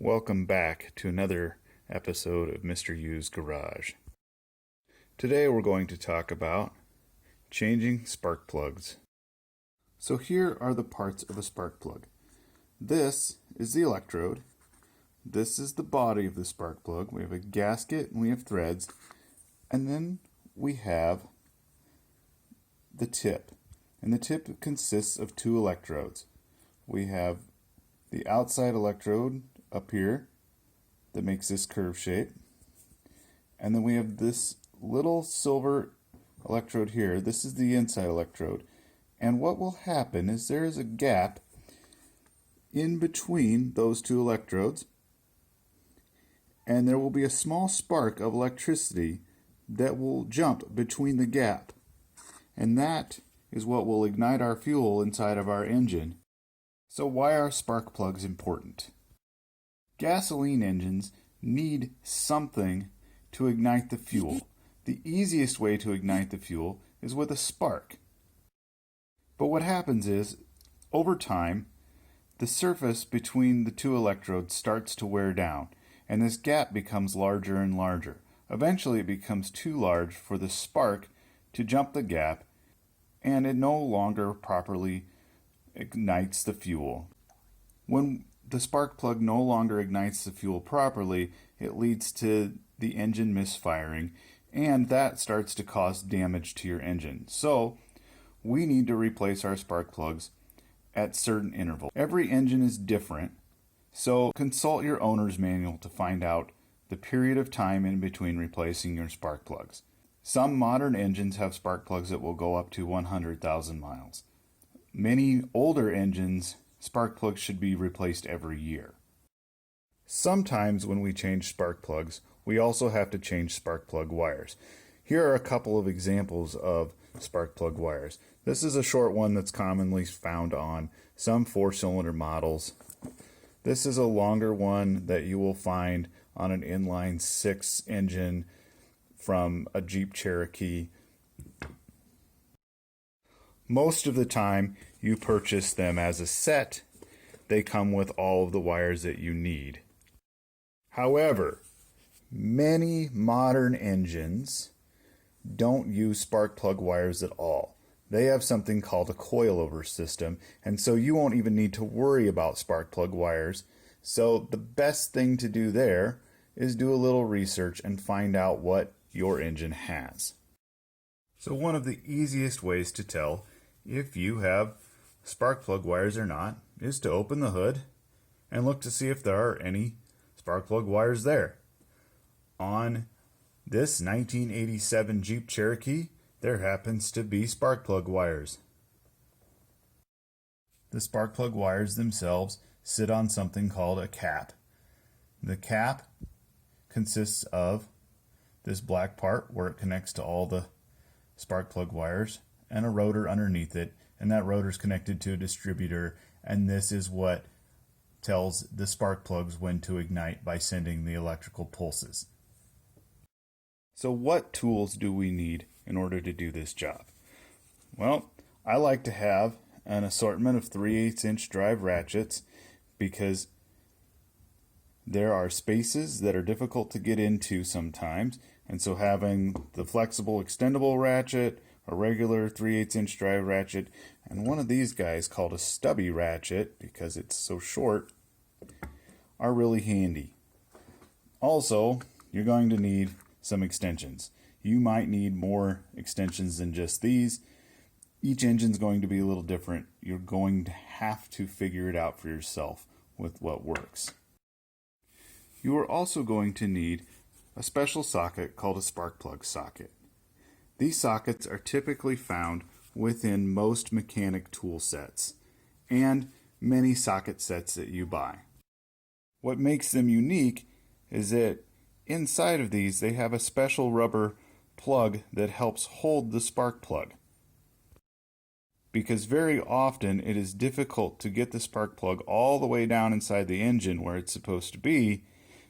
Welcome back to another episode of Mr. U's Garage. Today we're going to talk about changing spark plugs. So here are the parts of a spark plug. This is the electrode. This is the body of the spark plug. We have a gasket and we have threads. And then we have the tip. And the tip consists of two electrodes. We have the outside electrode up here that makes this curve shape. And then we have this little silver electrode here. This is the inside electrode. And what will happen is there is a gap in between those two electrodes. And there will be a small spark of electricity that will jump between the gap. And that is what will ignite our fuel inside of our engine. So why are spark plugs important? Gasoline engines need something to ignite the fuel. The easiest way to ignite the fuel is with a spark. But what happens is, over time, the surface between the two electrodes starts to wear down, and this gap becomes larger and larger. Eventually it becomes too large for the spark to jump the gap, and it no longer properly ignites the fuel. When the spark plug no longer ignites the fuel properly, it leads to the engine misfiring, and that starts to cause damage to your engine. So we need to replace our spark plugs at certain intervals. Every engine is different, so consult your owner's manual to find out the period of time in between replacing your spark plugs. Some modern engines have spark plugs that will go up to 100,000 miles. Many older engines, spark plugs should be replaced every year. Sometimes when we change spark plugs, we also have to change spark plug wires. Here are a couple of examples of spark plug wires. This is a short one that's commonly found on some 4-cylinder models. This is a longer one that you will find on an inline 6 engine from a Jeep Cherokee. Most of the time you purchase them as a set. They come with all of the wires that you need. However, many modern engines don't use spark plug wires at all. They have something called a coilover system, and so you won't even need to worry about spark plug wires. So the best thing to do there is do a little research and find out what your engine has. So one of the easiest ways to tell if you have spark plug wires or not is to open the hood and look to see if there are any spark plug wires there. On this 1987 Jeep Cherokee, there happens to be spark plug wires. The spark plug wires themselves sit on something called a cap. The cap consists of this black part where it connects to all the spark plug wires and a rotor underneath it, and that rotor is connected to a distributor, and this is what tells the spark plugs when to ignite by sending the electrical pulses. So what tools do we need in order to do this job? Well, I like to have an assortment of 3/8" drive ratchets because there are spaces that are difficult to get into sometimes, and so having the flexible extendable ratchet, a regular 3/8" drive ratchet, and one of these guys called a stubby ratchet because it's so short are really handy. Also, you're going to need some extensions. You might need more extensions than just these. Each engine's going to be a little different. You're going to have to figure it out for yourself with what works. You are also going to need a special socket called a spark plug socket. These sockets are typically found within most mechanic tool sets and many socket sets that you buy. What makes them unique is that inside of these they have a special rubber plug that helps hold the spark plug. Because very often it is difficult to get the spark plug all the way down inside the engine where it's supposed to be,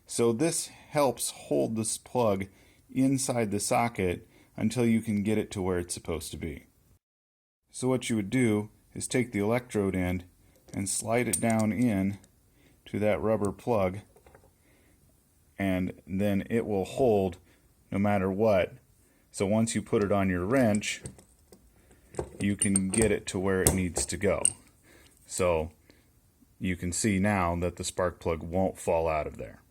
so this helps hold this plug inside the socket until you can get it to where it's supposed to be. So what you would do is take the electrode end and slide it down in to that rubber plug and then it will hold no matter what. So once you put it on your wrench, you can get it to where it needs to go. So you can see now that the spark plug won't fall out of there.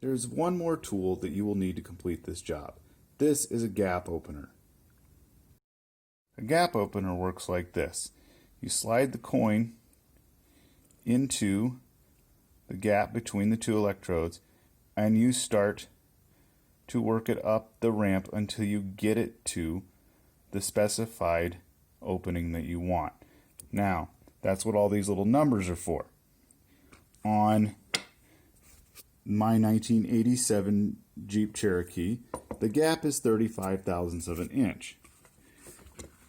There's one more tool that you will need to complete this job. This is a gap opener. A gap opener works like this. You slide the coin into the gap between the two electrodes, and you start to work it up the ramp until you get it to the specified opening that you want. Now, that's what all these little numbers are for. On my 1987 Jeep Cherokee, the gap is 35 thousandths of an inch.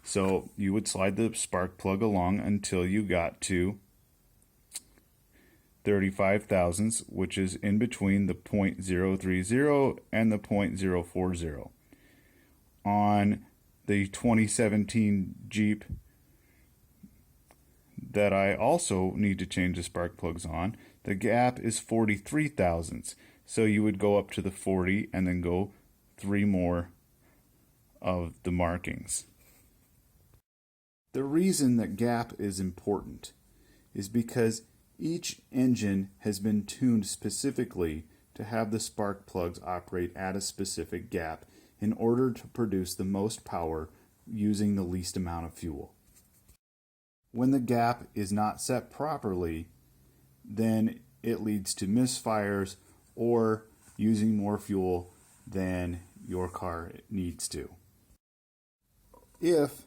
So you would slide the spark plug along until you got to 35 thousandths, which is in between the 0.030 and the 0.040. On the 2017 Jeep that I also need to change the spark plugs on, the gap is 43 thousandths. So you would go up to the 40 and then go 3 more of the markings. The reason that gap is important is because each engine has been tuned specifically to have the spark plugs operate at a specific gap in order to produce the most power using the least amount of fuel. When the gap is not set properly, then it leads to misfires or using more fuel than your car needs to. If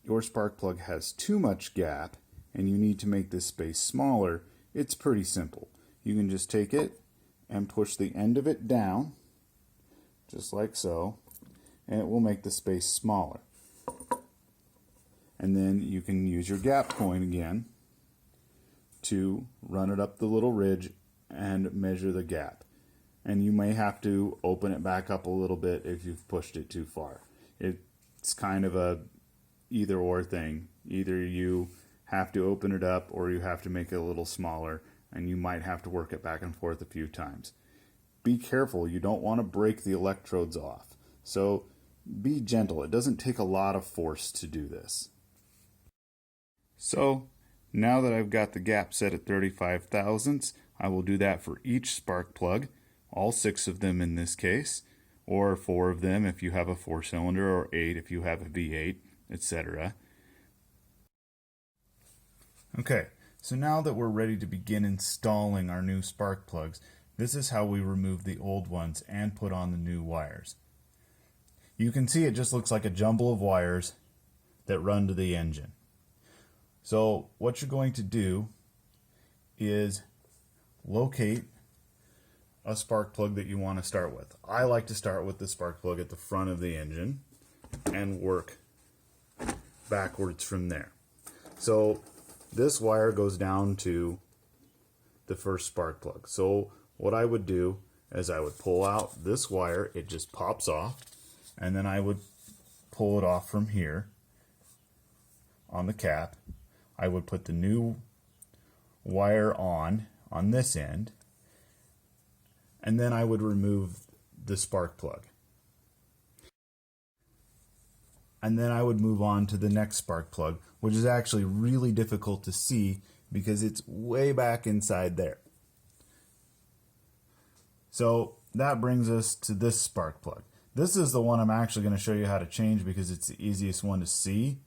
your spark plug has too much gap and you need to make this space smaller, it's pretty simple. You can just take it and push the end of it down, just like so, and it will make the space smaller. And then you can use your gap coin again to run it up the little ridge and measure the gap. And you may have to open it back up a little bit if you've pushed it too far. It's kind of a either or thing. Either you have to open it up or you have to make it a little smaller, and you might have to work it back and forth a few times. Be careful, you don't want to break the electrodes off. So be gentle. It doesn't take a lot of force to do this. So now that I've got the gap set at 35 thousandths, I will do that for each spark plug, all 6 of them in this case, or 4 of them if you have a 4-cylinder, or 8 if you have a V8, etc. Okay, so now that we're ready to begin installing our new spark plugs, this is how we remove the old ones and put on the new wires. You can see it just looks like a jumble of wires that run to the engine. So what you're going to do is locate a spark plug that you want to start with. I like to start with the spark plug at the front of the engine and work backwards from there. So this wire goes down to the first spark plug. So what I would do is I would pull out this wire, it just pops off, and then I would pull it off from here on the cap. I would put the new wire on this end, and then I would remove the spark plug. And then I would move on to the next spark plug, which is actually really difficult to see because it's way back inside there. So that brings us to this spark plug. This is the one I'm actually going to show you how to change because it's the easiest one to see,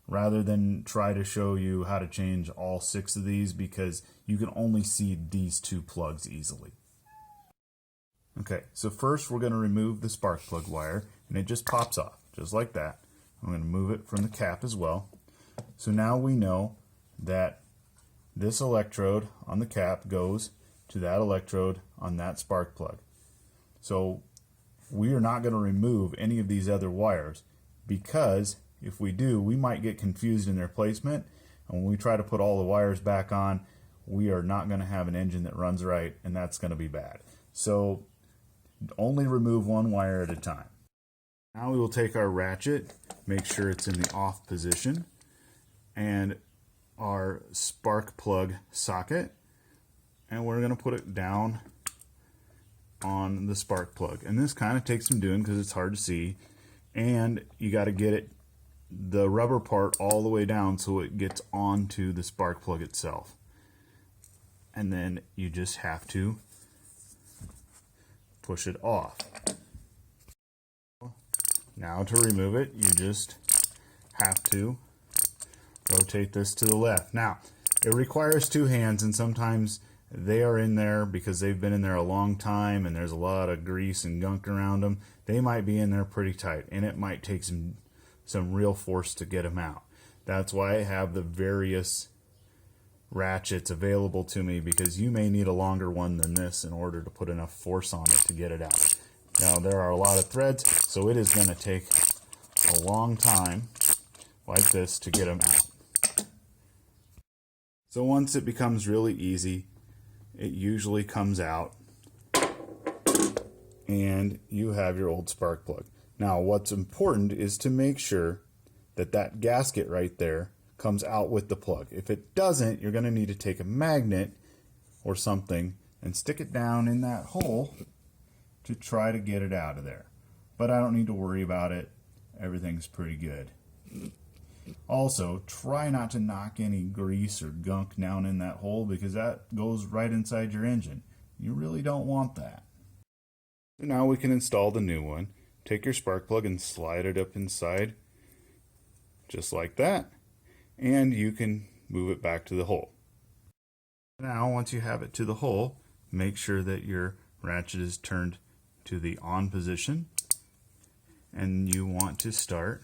rather than try to show you how to change all 6 of these because you can only see these 2 plugs easily. Okay, so first we're going to remove the spark plug wire, and it just pops off, just like that. I'm going to move it from the cap as well. So now we know that this electrode on the cap goes to that electrode on that spark plug. So we are not going to remove any of these other wires because if we do, we might get confused in their placement, and when we try to put all the wires back on, we are not going to have an engine that runs right, and that's going to be bad. So only remove one wire at a time. Now we will take our ratchet, make sure it's in the off position, and our spark plug socket, and we're going to put it down on the spark plug. And this kind of takes some doing because it's hard to see, and you got to get it, the rubber part, all the way down so it gets onto the spark plug itself. And then you just have to push it off. Now to remove it, you just have to rotate this to the left. Now, it requires two hands, and sometimes they are in there because they've been in there a long time and there's a lot of grease and gunk around them. They might be in there pretty tight, and it might take some real force to get them out. That's why I have the various ratchets available to me, because you may need a longer one than this in order to put enough force on it to get it out. Now, there are a lot of threads, so it is going to take a long time like this to get them out. So once it becomes really easy, it usually comes out and you have your old spark plug. Now, what's important is to make sure that that gasket right there comes out with the plug. If it doesn't, you're going to need to take a magnet or something and stick it down in that hole to try to get it out of there. But I don't need to worry about it. Everything's pretty good. Also, try not to knock any grease or gunk down in that hole, because that goes right inside your engine. You really don't want that. So now we can install the new one. Take your spark plug and slide it up inside, just like that, and you can move it back to the hole. Now, once you have it to the hole, make sure that your ratchet is turned to the on position, and you want to start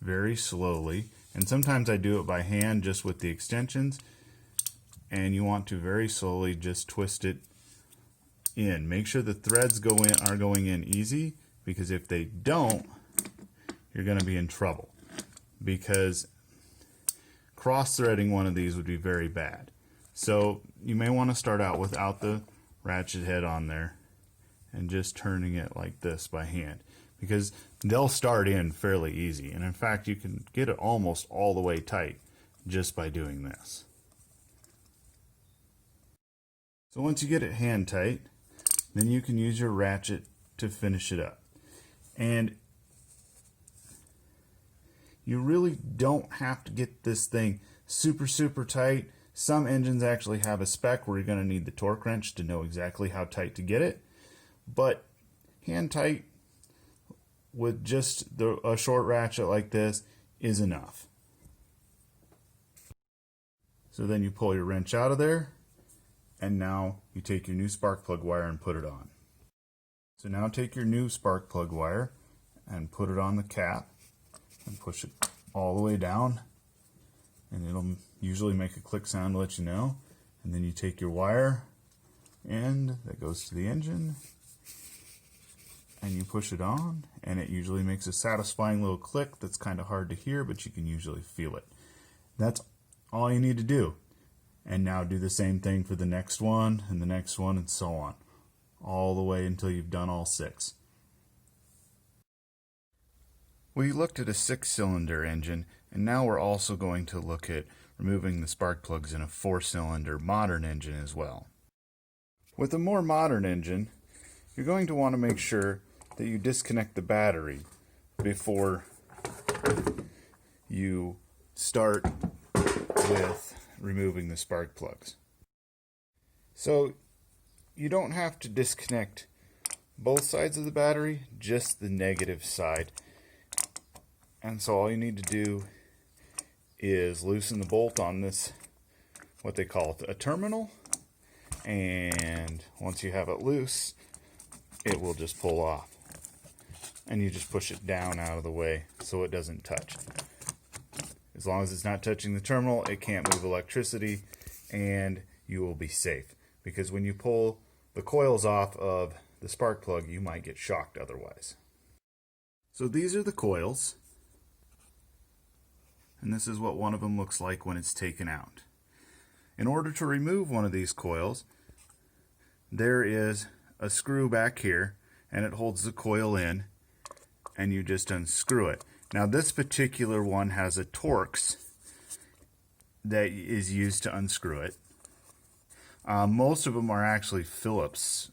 very slowly, and sometimes I do it by hand just with the extensions, and you want to very slowly just twist it in. Make sure the threads are going in easy, because if they don't, you're going to be in trouble, because cross-threading one of these would be very bad. So you may want to start out without the ratchet head on there and just turning it like this by hand, because they'll start in fairly easy, and in fact you can get it almost all the way tight just by doing this. So once you get it hand tight, then you can use your ratchet to finish it up. And you really don't have to get this thing super tight. Some engines actually have a spec where you're going to need the torque wrench to know exactly how tight to get it, but hand tight with just a short ratchet like this is enough. So then you pull your wrench out of there, and now you take your new spark plug wire and put it on. So now take your new spark plug wire and put it on the cap and push it all the way down, and it'll usually make a click sound to let you know. And then you take your wire and that goes to the engine, and you push it on, and it usually makes a satisfying little click that's kind of hard to hear, but you can usually feel it. That's all you need to do. And now do the same thing for the next one and the next one, and so on, all the way until you've done all 6. We looked at a 6-cylinder engine, and now we're also going to look at removing the spark plugs in a 4-cylinder modern engine as well. With a more modern engine, you're going to want to make sure that you disconnect the battery before you start with removing the spark plugs. So you don't have to disconnect both sides of the battery, just the negative side. And so all you need to do is loosen the bolt on this, what they call a terminal, and once you have it loose, it will just pull off. And you just push it down out of the way so it doesn't touch. As long as it's not touching the terminal, it can't move electricity, and you will be safe. Because when you pull the coils off of the spark plug, you might get shocked otherwise. So these are the coils, and this is what one of them looks like when it's taken out. In order to remove one of these coils, there is a screw back here, and it holds the coil in, and you just unscrew it. Now this particular one has a Torx that is used to unscrew it, Most of them are actually Phillips,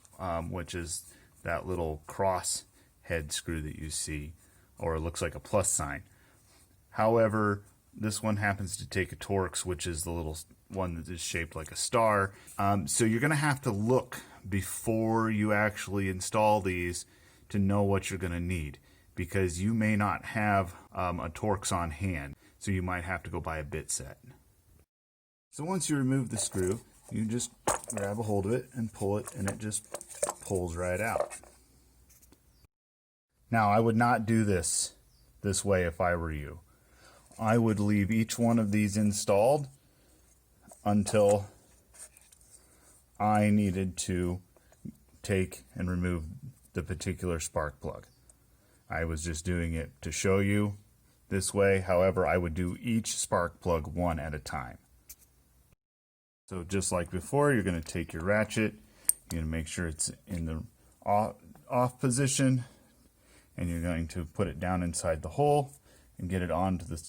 which is that little cross head screw that you see, or it looks like a plus sign. However, this one happens to take a Torx, which is the little one that is shaped like a star. So you're going to have to look before you actually install these to know what you're going to need, because you may not have a Torx on hand, so you might have to go buy a bit set. So once you remove the screw, you just grab a hold of it and pull it, and it just pulls right out. Now, I would not do this way if I were you. I would leave each one of these installed until I needed to take and remove the particular spark plug. I was just doing it to show you this way. However, I would do each spark plug one at a time. So just like before, you're going to take your ratchet, you're going to make sure it's in the off position, and you're going to put it down inside the hole and get it onto the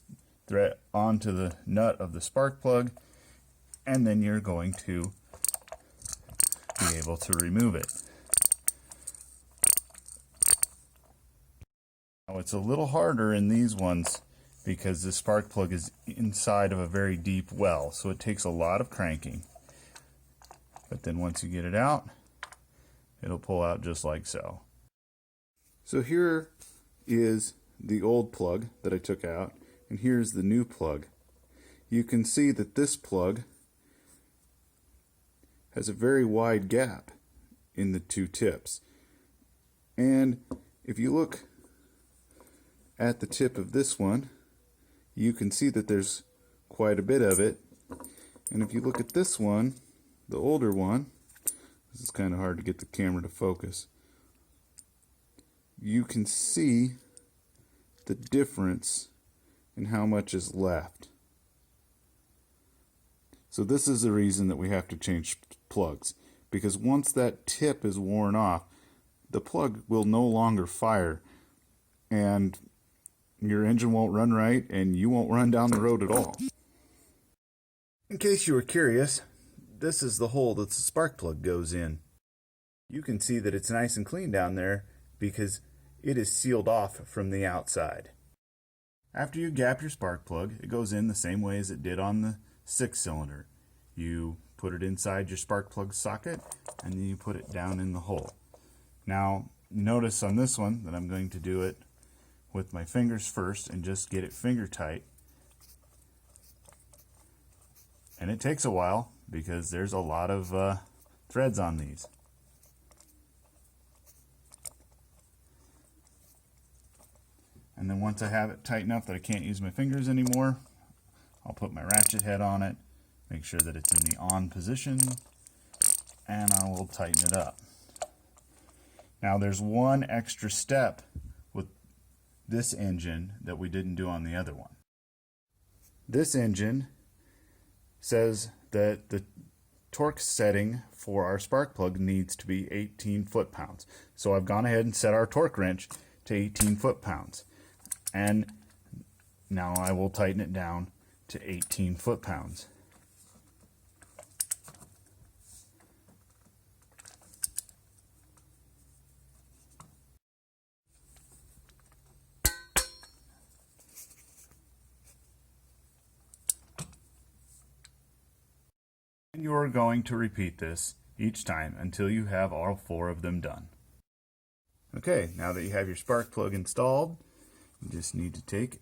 thread, onto the nut of the spark plug, and then you're going to be able to remove it. Now, it's a little harder in these ones because the spark plug is inside of a very deep well, so it takes a lot of cranking. But then once you get it out, it'll pull out just like so. So here is the old plug that I took out, and here's the new plug. You can see that this plug has a very wide gap in the two tips. And if you look at the tip of this one, you can see that there's quite a bit of it. And if you look at this one, the older one, this is kind of hard to get the camera to focus, you can see the difference in how much is left. So this is the reason that we have to change plugs, because once that tip is worn off, the plug will no longer fire, and your engine won't run right, and you won't run down the road at all. In case you were curious, this is the hole that the spark plug goes in. You can see that it's nice and clean down there because it is sealed off from the outside. After you gap your spark plug, it goes in the same way as it did on the 6-cylinder. You put it inside your spark plug socket, and then you put it down in the hole. Now, notice on this one that I'm going to do it with my fingers first and just get it finger tight. And it takes a while because there's a lot of threads on these. And then once I have it tight enough that I can't use my fingers anymore, I'll put my ratchet head on it, make sure that it's in the on position, and I will tighten it up. Now there's one extra step with this engine that we didn't do on the other one. This engine says that the torque setting for our spark plug needs to be 18 foot-pounds. So I've gone ahead and set our torque wrench to 18 foot-pounds. And now I will tighten it down to 18 foot-pounds. And you are going to repeat this each time until you have all 4 of them done. Okay, now that you have your spark plug installed, you just need to take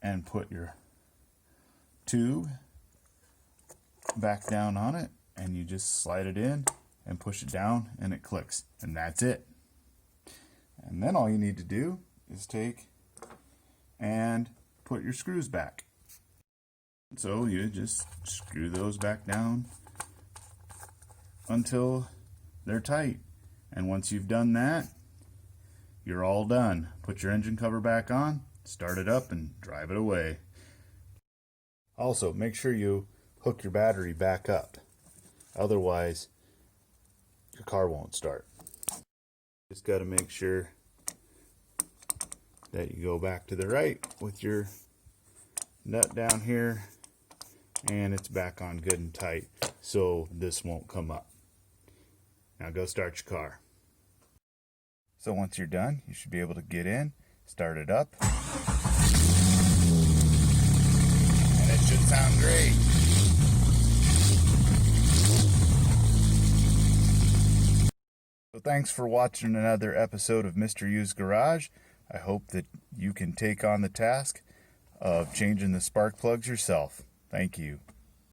and put your tube back down on it, and you just slide it in and push it down, and it clicks, and that's it. And then all you need to do is take and put your screws back. So you just screw those back down until they're tight. And once you've done that, you're all done. Put your engine cover back on, start it up, and drive it away. Also, make sure you hook your battery back up. Otherwise, your car won't start. Just got to make sure that you go back to the right with your nut down here, and it's back on good and tight. so this won't come up. Now go start your car. So once you're done, you should be able to get in, start it up, and it should sound great. So thanks for watching another episode of Mr. U's Garage. I hope that you can take on the task of changing the spark plugs yourself. Thank you.